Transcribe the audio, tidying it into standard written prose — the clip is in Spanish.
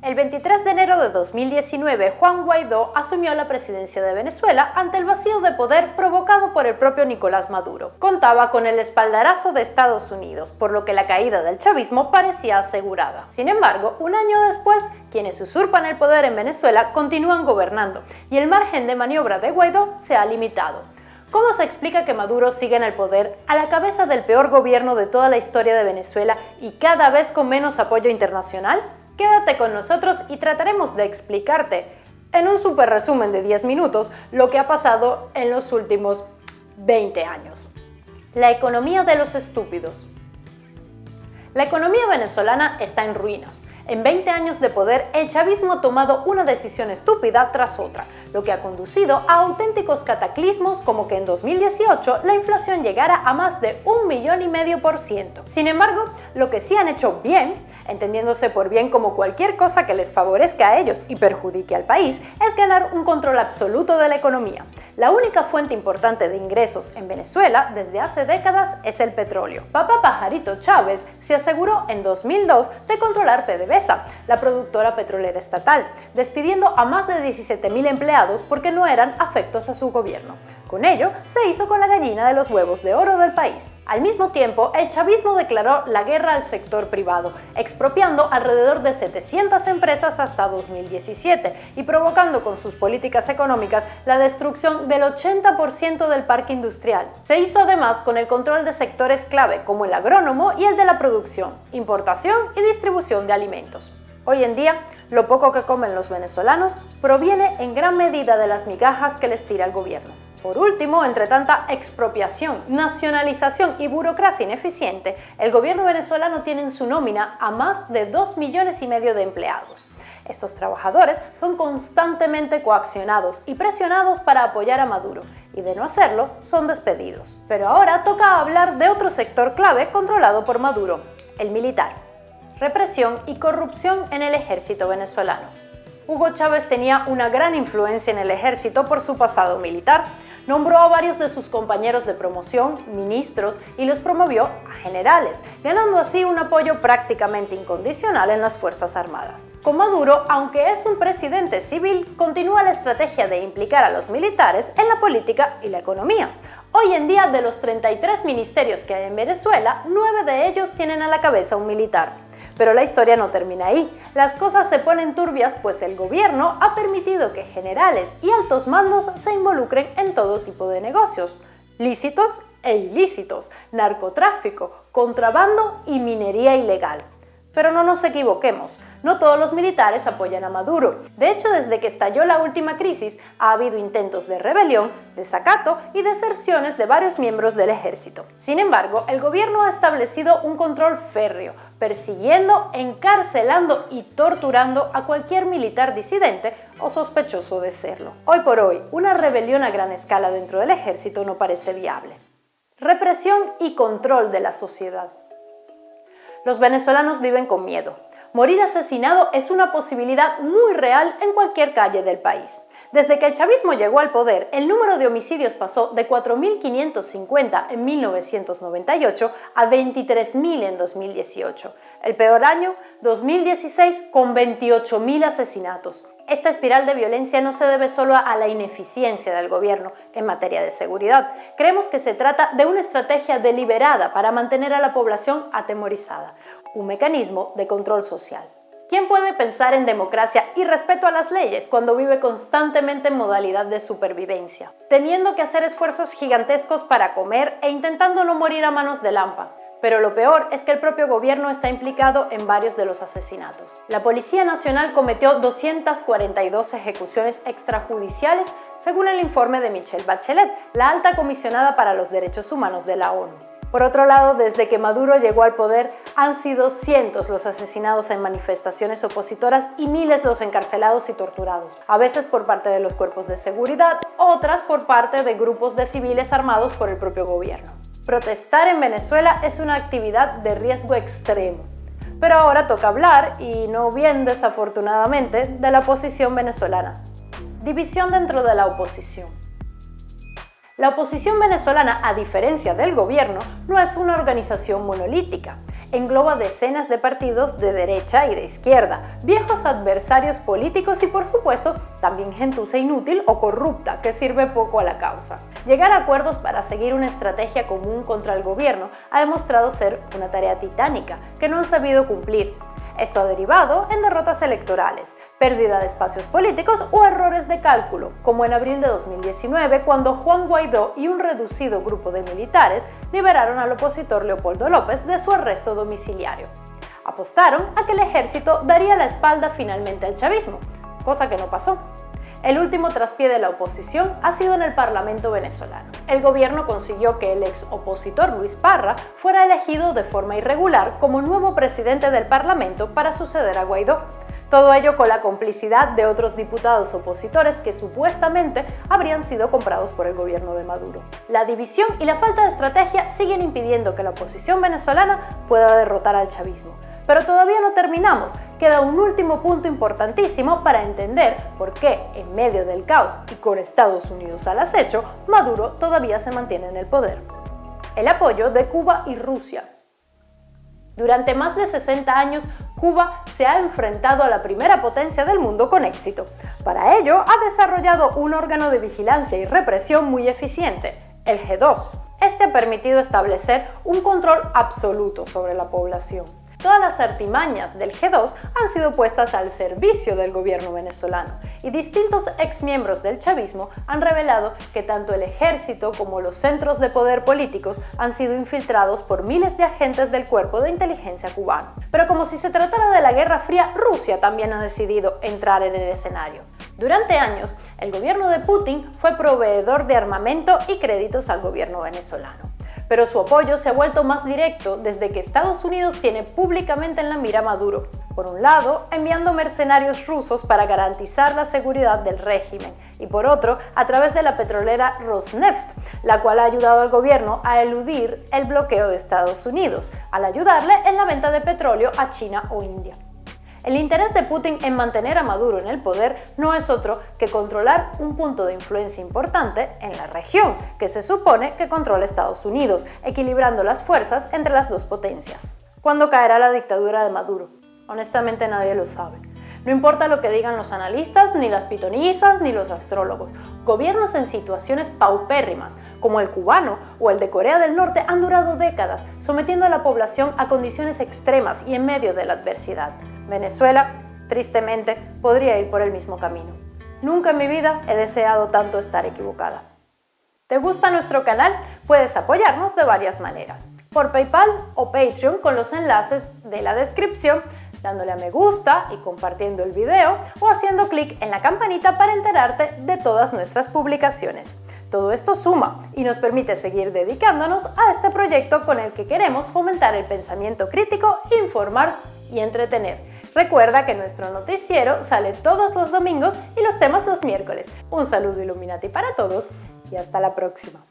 El 23 de enero de 2019, Juan Guaidó asumió la presidencia de Venezuela ante el vacío de poder provocado por el propio Nicolás Maduro. Contaba con el espaldarazo de Estados Unidos, por lo que la caída del chavismo parecía asegurada. Sin embargo, un año después, quienes usurpan el poder en Venezuela continúan gobernando y el margen de maniobra de Guaidó se ha limitado. ¿Cómo se explica que Maduro siga en el poder a la cabeza del peor gobierno de toda la historia de Venezuela y cada vez con menos apoyo internacional? Quédate con nosotros y trataremos de explicarte, en un súper resumen de 10 minutos, lo que ha pasado en los últimos 20 años. La economía de los estúpidos. La economía venezolana está en ruinas. En 20 años de poder, el chavismo ha tomado una decisión estúpida tras otra, lo que ha conducido a auténticos cataclismos como que en 2018 la inflación llegara a más de 1,5 millones. Sin embargo, lo que sí han hecho bien, entendiéndose por bien como cualquier cosa que les favorezca a ellos y perjudique al país, es ganar un control absoluto de la economía. La única fuente importante de ingresos en Venezuela desde hace décadas es el petróleo. Papá Pajarito Chávez se aseguró en 2002 de controlar PDVSA, la productora petrolera estatal, despidiendo a más de 17,000 empleados porque no eran afectos a su gobierno. Con ello, se hizo con la gallina de los huevos de oro del país. Al mismo tiempo, el chavismo declaró la guerra al sector privado, expropiando alrededor de 700 empresas hasta 2017 y provocando con sus políticas económicas la destrucción del 80% del parque industrial. Se hizo además con el control de sectores clave como el agrónomo y el de la producción, importación y distribución de alimentos. Hoy en día, lo poco que comen los venezolanos proviene en gran medida de las migajas que les tira el gobierno. Por último, entre tanta expropiación, nacionalización y burocracia ineficiente, el gobierno venezolano tiene en su nómina a más de 2,5 millones de empleados. Estos trabajadores son constantemente coaccionados y presionados para apoyar a Maduro, y de no hacerlo, son despedidos. Pero ahora toca hablar de otro sector clave controlado por Maduro, el militar. Represión y corrupción en el ejército venezolano. Hugo Chávez tenía una gran influencia en el ejército por su pasado militar. Nombró a varios de sus compañeros de promoción, ministros, y los promovió a generales, ganando así un apoyo prácticamente incondicional en las Fuerzas Armadas. Con Maduro, aunque es un presidente civil, continúa la estrategia de implicar a los militares en la política y la economía. Hoy en día, de los 33 ministerios que hay en Venezuela, 9 de ellos tienen a la cabeza un militar. Pero la historia no termina ahí. Las cosas se ponen turbias, pues el gobierno ha permitido que generales y altos mandos se involucren en todo tipo de negocios, lícitos e ilícitos, narcotráfico, contrabando y minería ilegal. Pero no nos equivoquemos, no todos los militares apoyan a Maduro. De hecho, desde que estalló la última crisis, ha habido intentos de rebelión, desacato y deserciones de varios miembros del ejército. Sin embargo, el gobierno ha establecido un control férreo, persiguiendo, encarcelando y torturando a cualquier militar disidente o sospechoso de serlo. Hoy por hoy, una rebelión a gran escala dentro del ejército no parece viable. Represión y control de la sociedad. Los venezolanos viven con miedo. Morir asesinado es una posibilidad muy real en cualquier calle del país. Desde que el chavismo llegó al poder, el número de homicidios pasó de 4.550 en 1998 a 23.000 en 2018. El peor año, 2016, con 28.000 asesinatos. Esta espiral de violencia no se debe solo a la ineficiencia del gobierno en materia de seguridad. Creemos que se trata de una estrategia deliberada para mantener a la población atemorizada, un mecanismo de control social. ¿Quién puede pensar en democracia y respeto a las leyes cuando vive constantemente en modalidad de supervivencia, teniendo que hacer esfuerzos gigantescos para comer e intentando no morir a manos del hampa? Pero lo peor es que el propio gobierno está implicado en varios de los asesinatos. La Policía Nacional cometió 242 ejecuciones extrajudiciales, según el informe de Michelle Bachelet, la alta comisionada para los derechos humanos de la ONU. Por otro lado, desde que Maduro llegó al poder, han sido cientos los asesinados en manifestaciones opositoras y miles los encarcelados y torturados, a veces por parte de los cuerpos de seguridad, otras por parte de grupos de civiles armados por el propio gobierno. Protestar en Venezuela es una actividad de riesgo extremo. Pero ahora toca hablar, y no bien desafortunadamente, de la oposición venezolana. División dentro de la oposición. La oposición venezolana, a diferencia del gobierno, no es una organización monolítica. engloba decenas de partidos de derecha y de izquierda, viejos adversarios políticos y, por supuesto, también gentuza inútil o corrupta que sirve poco a la causa. Llegar a acuerdos para seguir una estrategia común contra el gobierno ha demostrado ser una tarea titánica que no han sabido cumplir. Esto ha derivado en derrotas electorales, pérdida de espacios políticos o errores de cálculo, como en abril de 2019 cuando Juan Guaidó y un reducido grupo de militares liberaron al opositor Leopoldo López de su arresto domiciliario. Apostaron a que el ejército daría la espalda finalmente al chavismo, cosa que no pasó. El último traspié de la oposición ha sido en el Parlamento venezolano. El gobierno consiguió que el ex opositor Luis Parra fuera elegido de forma irregular como nuevo presidente del Parlamento para suceder a Guaidó. Todo ello con la complicidad de otros diputados opositores que supuestamente habrían sido comprados por el gobierno de Maduro. La división y la falta de estrategia siguen impidiendo que la oposición venezolana pueda derrotar al chavismo. Pero todavía no terminamos, queda un último punto importantísimo para entender por qué, en medio del caos y con Estados Unidos al acecho, Maduro todavía se mantiene en el poder. El apoyo de Cuba y Rusia. Durante más de 60 años, Cuba se ha enfrentado a la primera potencia del mundo con éxito. Para ello, ha desarrollado un órgano de vigilancia y represión muy eficiente, el G2. Este ha permitido establecer un control absoluto sobre la población. Todas las artimañas del G2 han sido puestas al servicio del gobierno venezolano y distintos exmiembros del chavismo han revelado que tanto el ejército como los centros de poder políticos han sido infiltrados por miles de agentes del cuerpo de inteligencia cubano. Pero como si se tratara de la Guerra Fría, Rusia también ha decidido entrar en el escenario. Durante años, el gobierno de Putin fue proveedor de armamento y créditos al gobierno venezolano. Pero su apoyo se ha vuelto más directo desde que Estados Unidos tiene públicamente en la mira a Maduro. Por un lado, enviando mercenarios rusos para garantizar la seguridad del régimen, y por otro, a través de la petrolera Rosneft, la cual ha ayudado al gobierno a eludir el bloqueo de Estados Unidos, al ayudarle en la venta de petróleo a China o India. El interés de Putin en mantener a Maduro en el poder no es otro que controlar un punto de influencia importante en la región, que se supone que controla Estados Unidos, equilibrando las fuerzas entre las dos potencias. ¿Cuándo caerá la dictadura de Maduro? Honestamente nadie lo sabe. No importa lo que digan los analistas, ni las pitonisas, ni los astrólogos. Gobiernos en situaciones paupérrimas, como el cubano o el de Corea del Norte, han durado décadas, sometiendo a la población a condiciones extremas y en medio de la adversidad. Venezuela, tristemente, podría ir por el mismo camino. Nunca en mi vida he deseado tanto estar equivocada. ¿Te gusta nuestro canal? Puedes apoyarnos de varias maneras. Por PayPal o Patreon con los enlaces de la descripción, dándole a me gusta y compartiendo el video o haciendo clic en la campanita para enterarte de todas nuestras publicaciones. Todo esto suma y nos permite seguir dedicándonos a este proyecto con el que queremos fomentar el pensamiento crítico, informar y entretener. Recuerda que nuestro noticiero sale todos los domingos y los temas los miércoles. Un saludo Illuminati para todos y hasta la próxima.